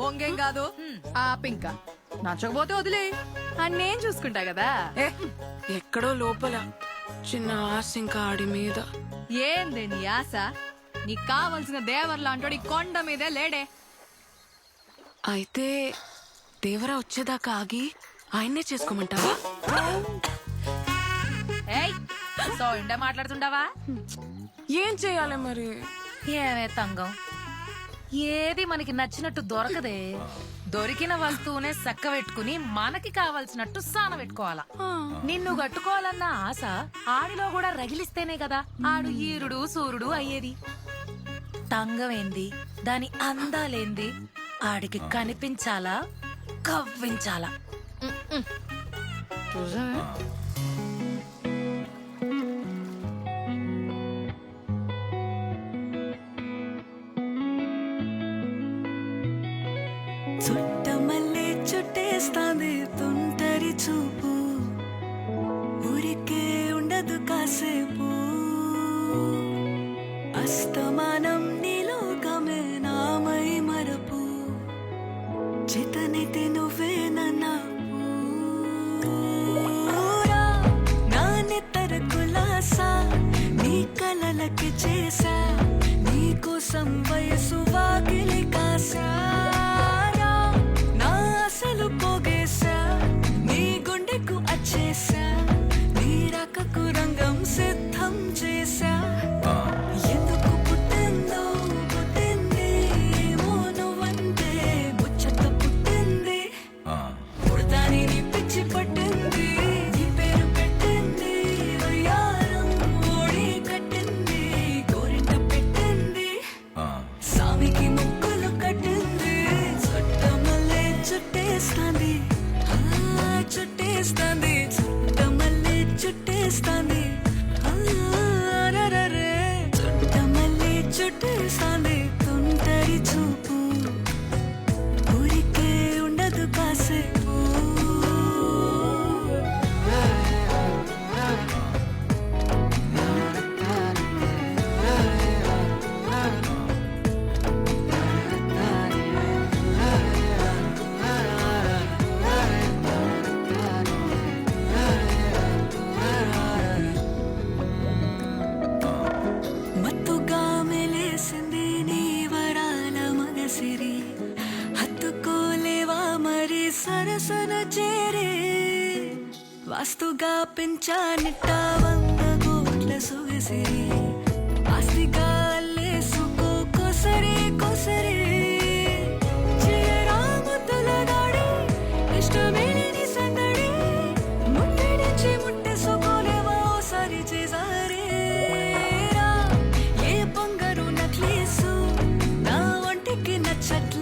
బొంగేం కాదు. పింక నచ్చకపోతే వదిలే నేను చూసుకుంటా కదా. ఎక్కడో లోపల చిన్న ఆశ ఇంకా ఆడి మీద. ఏంది నీ ఆశ? నీకు కావలసిన దేవర్లా అంటాడు ఈ కొండ మీదే లేడే. అయితే దేవరా వచ్చేదాకా ఆగి ఆయన్నే చేసుకోమంటావా? ఏయ్ సో ఇండే మాట్లాడుతుండవా? ఏం చెయ్యాలి మరి? ఏమే తంగం, ఏది మనకి నచ్చినట్టు దొరకదే. దొరికిన వస్తువునే సక్క పెట్టుకుని మనకి కావలసినట్టు సాన పెట్టుకోవాలా. నిన్ను కట్టుకోవాలన్న ఆశ ఆడిలో కూడా రగిలిస్తేనే కదా ఆడు ఈరుడు సూర్యుడు అయ్యేది. తంగం ఏంది, దాని అందాలేంది ఆడికి కనిపించాలా, కవ్వించాలా. చుట్టమల్లే చుట్టేస్తాంది తుంటరి చూపు, ఊరికే ఉండదు కాసేపు. అస్తమానం నీలోకమే నామై మరపు, చితనితి నువ్వే నన్నాపు. నాన్నెత్తర కులాసా నీ కలలకి చేసా, నీ కోసం వయసు వాకిలి కాసా. పోగేశా నీ గుండెకు అచ్చేసా, నీ రకకు రంగం సిద్ధం చేశా. ఎందుకు పుట్టిందో పుట్టింది, ఏమో నువ్వంటే ముచ్చట పుట్టింది. పుడతాని నీ పిచ్చి పట్టింది, నీ పేరు పెట్టింది వయ్యారం ఓడి కట్టింది, గోరింట పెట్టింది, సామికి ముక్కులు కట్టింది. చుట్టమల్లే చుట్టేస్తాంది, చుట్టేస్తాంది, చుట్టమల్లే చుట్టేస్తాంది, చుట్టమల్లే చుట్టేస్తాంది తుంటరి చూపు, ఊరికే ఉండదు కాసేపు. మత్తుగా మెలేసింది నీ వరాల మగసిరి, హత్తుకోలేవా మరి సరసన చేరే. వాస్తుగా పెంచానిట్ట 100 కోట్ల సొగసిరి, ఆస్తిగా అల్లేసుకో కొసరే కొసరే. చేయరాముతుల దాడి ఇష్టమేని సందడి, ముట్టడిచి ముట్టేసుకోలేవా ఓసారి చేసారే. ఏ బంగారు నక్లీసు నా ఒంటికి నచ్చట్లే,